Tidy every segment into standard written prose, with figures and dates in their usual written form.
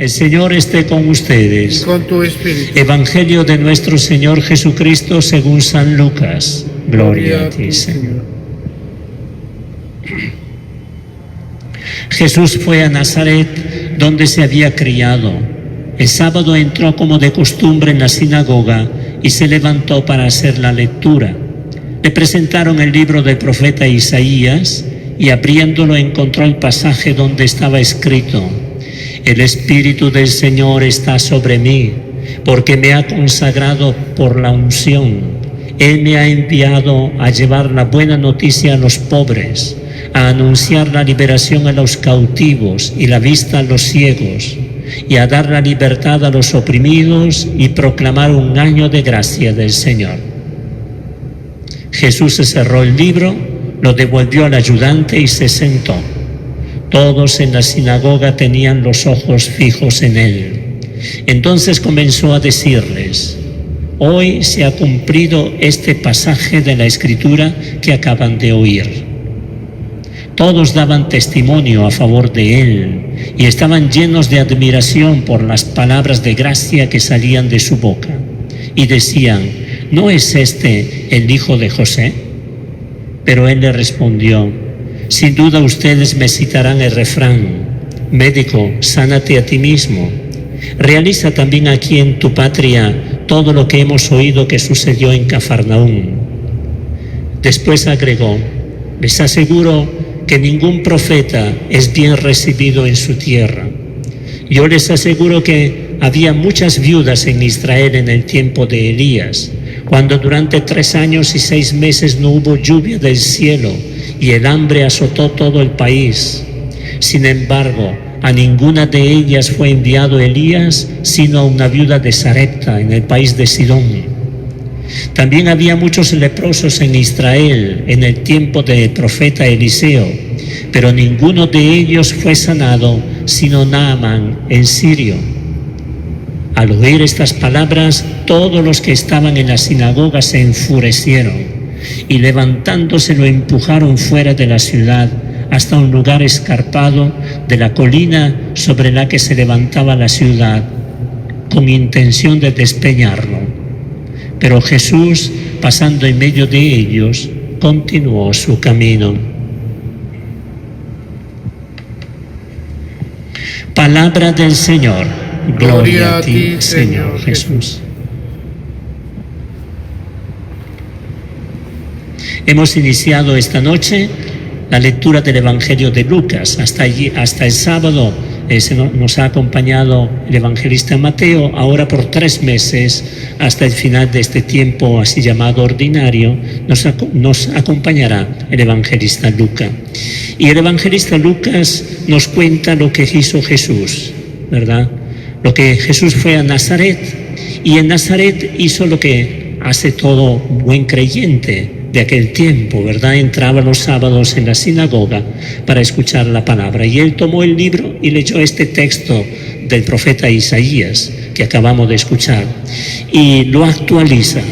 El Señor esté con ustedes. Y con tu espíritu. Evangelio de nuestro Señor Jesucristo según San Lucas. Gloria a ti, Señor. Jesús fue a Nazaret, donde se había criado. El sábado entró como de costumbre en la sinagoga y se levantó para hacer la lectura. Le presentaron el libro del profeta Isaías y abriéndolo encontró el pasaje donde estaba escrito: El Espíritu del Señor está sobre mí, porque me ha consagrado por la unción. Él me ha enviado a llevar la buena noticia a los pobres, a anunciar la liberación a los cautivos y la vista a los ciegos, y a dar la libertad a los oprimidos y proclamar un año de gracia del Señor. Jesús se cerró el libro, lo devolvió al ayudante y se sentó. Todos en la sinagoga tenían los ojos fijos en él. Entonces comenzó a decirles: hoy se ha cumplido este pasaje de la Escritura que acaban de oír. Todos daban testimonio a favor de él y estaban llenos de admiración por las palabras de gracia que salían de su boca. Y decían: ¿no es este el hijo de José? Pero él le respondió: sin duda ustedes me citarán el refrán: médico, sánate a ti mismo. Realiza también aquí en tu patria todo lo que hemos oído que sucedió en Cafarnaúm. Después agregó: les aseguro que ningún profeta es bien recibido en su tierra. Yo les aseguro que había muchas viudas en Israel en el tiempo de Elías, cuando durante 3 años y 6 meses no hubo lluvia del cielo y el hambre azotó todo el país. Sin embargo, a ninguna de ellas fue enviado Elías, sino a una viuda de Sarepta, en el país de Sidón. También había muchos leprosos en Israel en el tiempo del profeta Eliseo, pero ninguno de ellos fue sanado, sino Naamán, el sirio. Al oír estas palabras, todos los que estaban en la sinagoga se enfurecieron y levantándose lo empujaron fuera de la ciudad hasta un lugar escarpado de la colina sobre la que se levantaba la ciudad, con intención de despeñarlo. Pero Jesús, pasando en medio de ellos, continuó su camino. Palabra del Señor. Gloria a ti, Señor Jesús. Hemos iniciado esta noche la lectura del Evangelio de Lucas. Hasta el sábado nos ha acompañado el evangelista Mateo. Ahora por 3 meses, hasta el final de este tiempo así llamado ordinario, nos acompañará el evangelista Lucas. Y el evangelista Lucas nos cuenta lo que hizo Jesús, ¿verdad? Lo que Jesús fue a Nazaret, y en Nazaret hizo lo que hace todo buen creyente de aquel tiempo, ¿verdad? Entraba los sábados en la sinagoga para escuchar la palabra, y él tomó el libro y leyó este texto del profeta Isaías que acabamos de escuchar y lo actualiza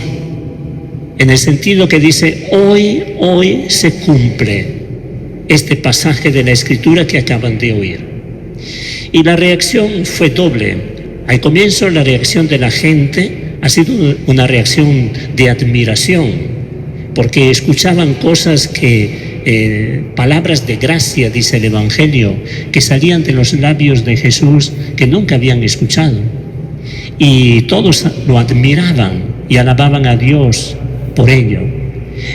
en el sentido que dice: hoy se cumple este pasaje de la Escritura que acaban de oír. Y la reacción fue doble. Al comienzo, la reacción de la gente ha sido una reacción de admiración, porque escuchaban cosas palabras de gracia, dice el Evangelio, que salían de los labios de Jesús que nunca habían escuchado. Y todos lo admiraban y alababan a Dios por ello.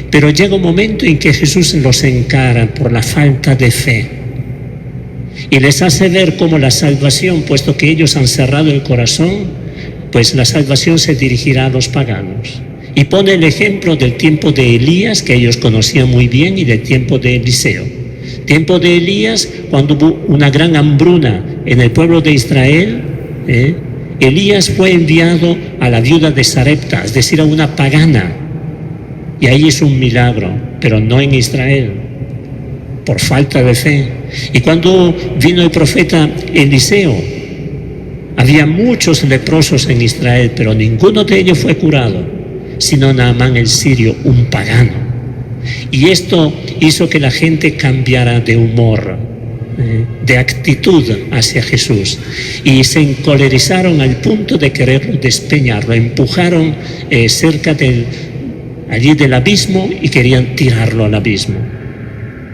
Pero llega un momento en que Jesús los encara por la falta de fe y les hace ver cómo la salvación, puesto que ellos han cerrado el corazón, pues la salvación se dirigirá a los paganos. Y pone el ejemplo del tiempo de Elías, que ellos conocían muy bien, y del tiempo de Eliseo. Tiempo de Elías, cuando hubo una gran hambruna en el pueblo de Israel, Elías fue enviado a la viuda de Sarepta, es decir, a una pagana, y ahí hizo un milagro, pero no en Israel, por falta de fe. Y cuando vino el profeta Eliseo, había muchos leprosos en Israel, pero ninguno de ellos fue curado, sino Naamán el sirio, un pagano. Y esto hizo que la gente cambiara de humor. de actitud hacia Jesús, y se encolerizaron al punto de quererlo despeñar, lo empujaron cerca allí del abismo y querían tirarlo al abismo.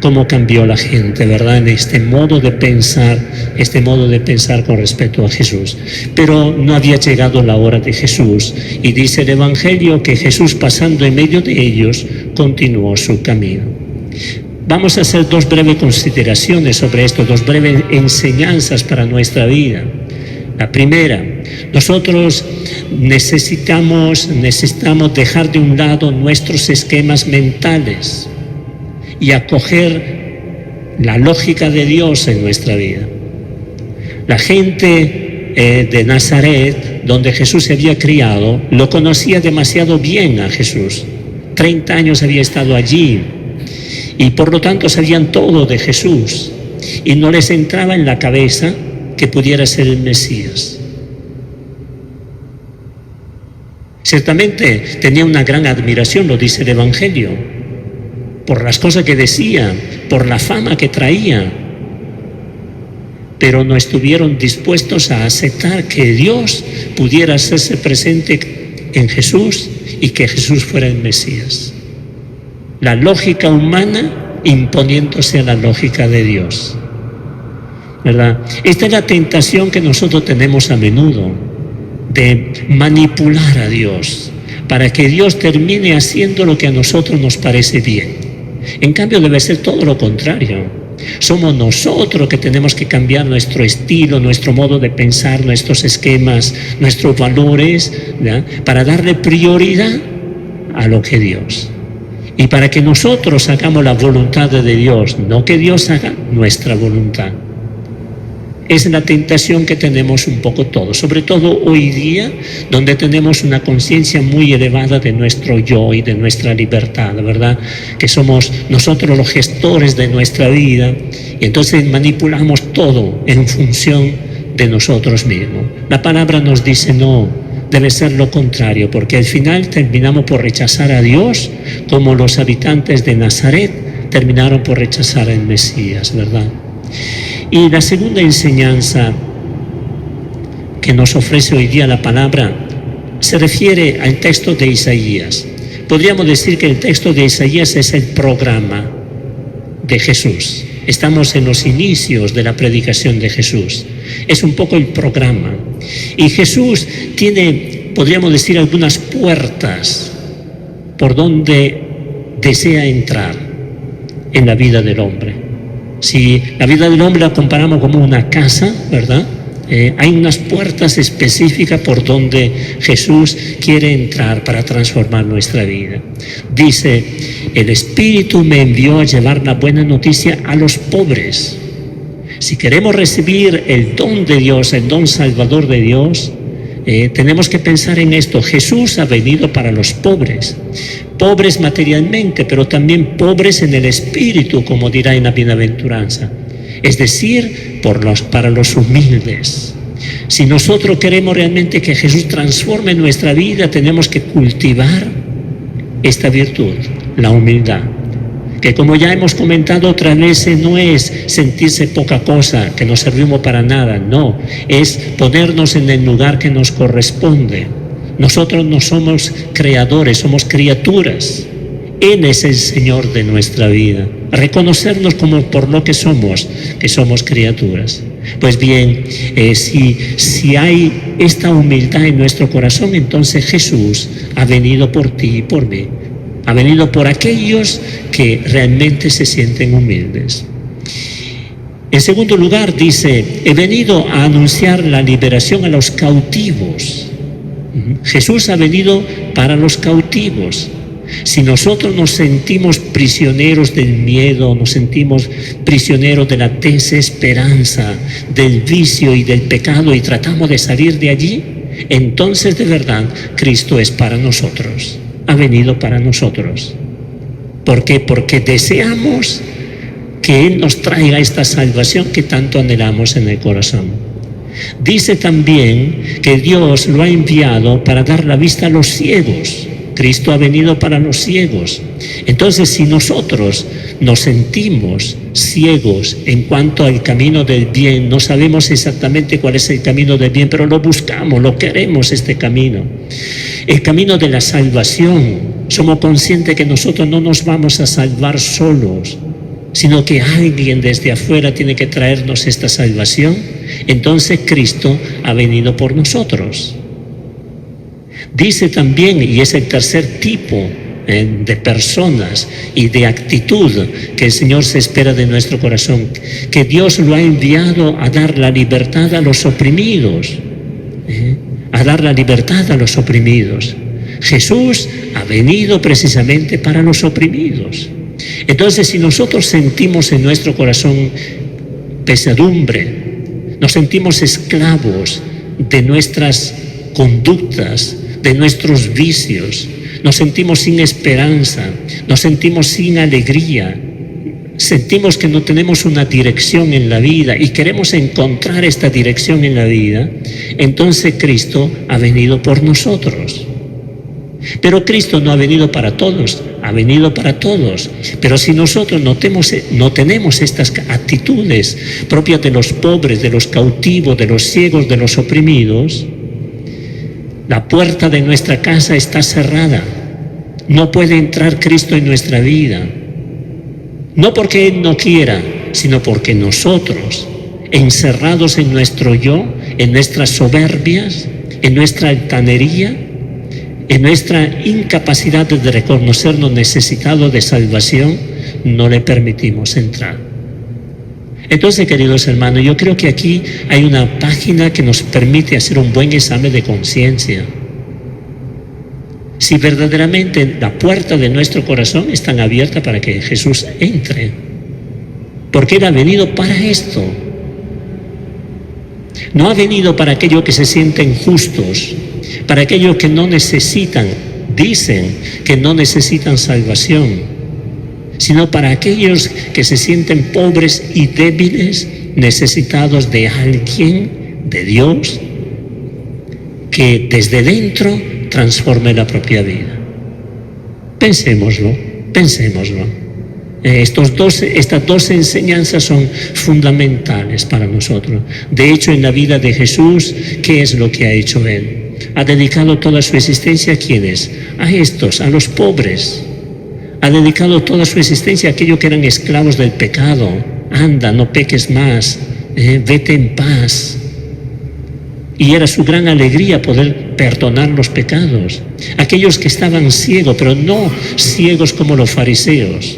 Cómo cambió la gente, ¿verdad?, en este modo de pensar con respecto a Jesús. Pero no había llegado la hora de Jesús, y dice el Evangelio que Jesús, pasando en medio de ellos, continuó su camino. Vamos a hacer dos breves consideraciones sobre esto, dos breves enseñanzas para nuestra vida. La primera, nosotros necesitamos dejar de un lado nuestros esquemas mentales y acoger la lógica de Dios en nuestra vida. La gente de Nazaret, donde Jesús se había criado, lo conocía demasiado bien a Jesús. 30 años había estado allí y por lo tanto sabían todo de Jesús, y no les entraba en la cabeza que pudiera ser el Mesías. Ciertamente tenía una gran admiración, lo dice el Evangelio, por las cosas que decía, por la fama que traía, pero no estuvieron dispuestos a aceptar que Dios pudiera hacerse presente en Jesús y que Jesús fuera el Mesías. La lógica humana imponiéndose a la lógica de Dios, ¿verdad? Esta es la tentación que nosotros tenemos a menudo, de manipular a Dios para que Dios termine haciendo lo que a nosotros nos parece bien. En cambio, debe ser todo lo contrario. Somos nosotros que tenemos que cambiar nuestro estilo, nuestro modo de pensar, nuestros esquemas, nuestros valores, ¿verdad?, para darle prioridad a lo que Dios. Y para que nosotros hagamos la voluntad de Dios, no que Dios haga nuestra voluntad. Es la tentación que tenemos un poco todos, sobre todo hoy día, donde tenemos una conciencia muy elevada de nuestro yo y de nuestra libertad, ¿verdad? Que somos nosotros los gestores de nuestra vida, y entonces manipulamos todo en función de nosotros mismos. La palabra nos dice no, debe ser lo contrario, porque al final terminamos por rechazar a Dios, como los habitantes de Nazaret terminaron por rechazar al Mesías, ¿verdad? Y la segunda enseñanza que nos ofrece hoy día la palabra se refiere al texto de Isaías. Podríamos decir que el texto de Isaías es el programa de Jesús. Estamos en los inicios de la predicación de Jesús. Es un poco el programa. Y Jesús tiene, podríamos decir, algunas puertas por donde desea entrar en la vida del hombre. Si la vida del hombre la comparamos como una casa, ¿verdad? Hay unas puertas específicas por donde Jesús quiere entrar para transformar nuestra vida. Dice, el Espíritu me envió a llevar la buena noticia a los pobres. Si queremos recibir el don de Dios, el don salvador de Dios, tenemos que pensar en esto. Jesús ha venido para los pobres, pobres materialmente, pero también pobres en el espíritu, como dirá en la bienaventuranza, es decir, para los humildes. Si nosotros queremos realmente que Jesús transforme nuestra vida, tenemos que cultivar esta virtud, la humildad, que, como ya hemos comentado otras veces, no es sentirse poca cosa, que no servimos para nada, no, es ponernos en el lugar que nos corresponde. Nosotros no somos creadores, somos criaturas. Él es el Señor de nuestra vida. Reconocernos como por lo que somos criaturas. Pues bien, si hay esta humildad en nuestro corazón, entonces Jesús ha venido por ti y por mí. Ha venido por aquellos que realmente se sienten humildes. En segundo lugar, dice, he venido a anunciar la liberación a los cautivos. Jesús ha venido para los cautivos. Si nosotros nos sentimos prisioneros del miedo, nos sentimos prisioneros de la desesperanza, del vicio y del pecado, y tratamos de salir de allí, entonces de verdad Cristo es para nosotros. Ha venido para nosotros. ¿Por qué? Porque deseamos que Él nos traiga esta salvación que tanto anhelamos en el corazón. Dice también que Dios lo ha enviado para dar la vista a los ciegos, Cristo ha venido para los ciegos. Entonces, si nosotros nos sentimos ciegos en cuanto al camino del bien, no sabemos exactamente cuál es el camino del bien, pero lo buscamos, lo queremos, este camino. El camino de la salvación, somos conscientes que nosotros no nos vamos a salvar solos, sino que alguien desde afuera tiene que traernos esta salvación. Entonces Cristo ha venido por nosotros. Dice también, y es el tercer tipo de personas y de actitud que el Señor se espera de nuestro corazón, que Dios lo ha enviado a dar la libertad a los oprimidos, a dar la libertad a los oprimidos. Jesús ha venido precisamente para los oprimidos. Entonces, si nosotros sentimos en nuestro corazón pesadumbre, nos sentimos esclavos de nuestras conductas, de nuestros vicios, nos sentimos sin esperanza, nos sentimos sin alegría, sentimos que no tenemos una dirección en la vida y queremos encontrar esta dirección en la vida, entonces Cristo ha venido por nosotros. Pero Cristo no ha venido para todos, ha venido para todos. Pero si nosotros no tenemos estas actitudes propias de los pobres, de los cautivos, de los ciegos, de los oprimidos, la puerta de nuestra casa está cerrada. No puede entrar Cristo en nuestra vida. No porque Él no quiera, sino porque nosotros, encerrados en nuestro yo, en nuestras soberbias, en nuestra altanería, en nuestra incapacidad de reconocernos necesitados de salvación, no le permitimos entrar. Entonces, queridos hermanos, yo creo que aquí hay una página que nos permite hacer un buen examen de conciencia. Si verdaderamente la puerta de nuestro corazón está abierta para que Jesús entre, porque Él ha venido para esto. No ha venido para aquellos que se sienten justos, para aquellos que no necesitan, dicen que no necesitan salvación, sino para aquellos que se sienten pobres y débiles, necesitados de alguien, de Dios, que desde dentro transforme la propia vida. Pensémoslo. Estas dos enseñanzas son fundamentales para nosotros. De hecho, en la vida de Jesús, ¿qué es lo que ha hecho Él? Ha dedicado toda su existencia ¿a quiénes? A estos, a los pobres. Ha dedicado toda su existencia a aquellos que eran esclavos del pecado. Anda, no peques más, vete en paz. Y era su gran alegría poder perdonar los pecados. Aquellos que estaban ciegos, pero no ciegos como los fariseos,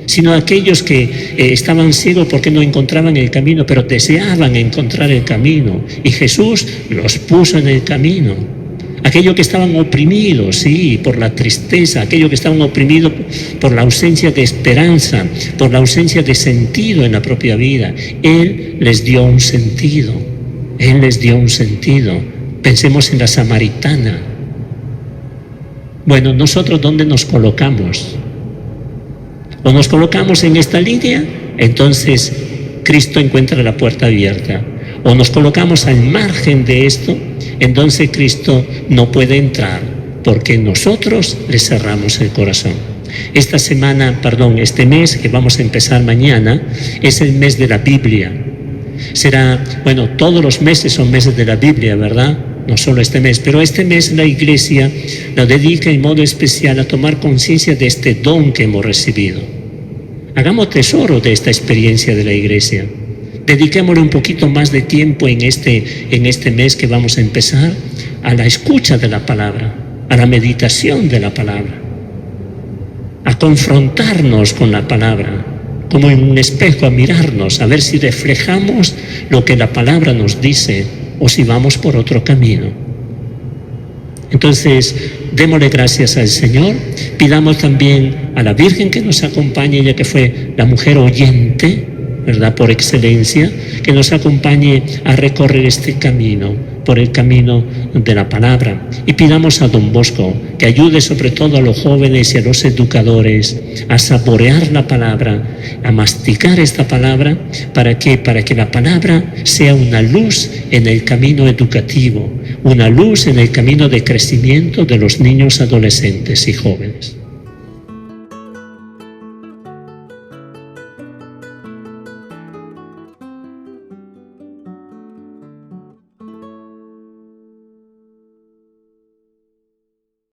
sino aquellos que estaban ciegos porque no encontraban el camino, pero deseaban encontrar el camino. Y Jesús los puso en el camino. Aquellos que estaban oprimidos, sí, por la tristeza, aquellos que estaban oprimidos por la ausencia de esperanza, por la ausencia de sentido en la propia vida. Él les dio un sentido. Él les dio un sentido. Pensemos en la samaritana. Bueno, nosotros ¿dónde nos colocamos? O nos colocamos en esta línea, entonces Cristo encuentra la puerta abierta. O nos colocamos al margen de esto, entonces Cristo no puede entrar, porque nosotros le cerramos el corazón. Este mes que vamos a empezar mañana, es el mes de la Biblia. Todos los meses son meses de la Biblia, ¿verdad? No solo este mes, pero este mes la Iglesia lo dedica en modo especial a tomar conciencia de este don que hemos recibido. Hagamos tesoro de esta experiencia de la Iglesia. Dediquémosle un poquito más de tiempo en este mes que vamos a empezar a la escucha de la palabra, a la meditación de la palabra, a confrontarnos con la palabra, como en un espejo, a mirarnos, a ver si reflejamos lo que la palabra nos dice o si vamos por otro camino. Entonces, démosle gracias al Señor, pidamos también a la Virgen que nos acompañe, ya que fue la mujer oyente, ¿verdad?, por excelencia, que nos acompañe a recorrer este camino, por el camino de la palabra. Y pidamos a Don Bosco que ayude sobre todo a los jóvenes y a los educadores a saborear la palabra, a masticar esta palabra. ¿Para qué? Para que la palabra sea una luz en el camino educativo, una luz en el camino de crecimiento de los niños, adolescentes y jóvenes.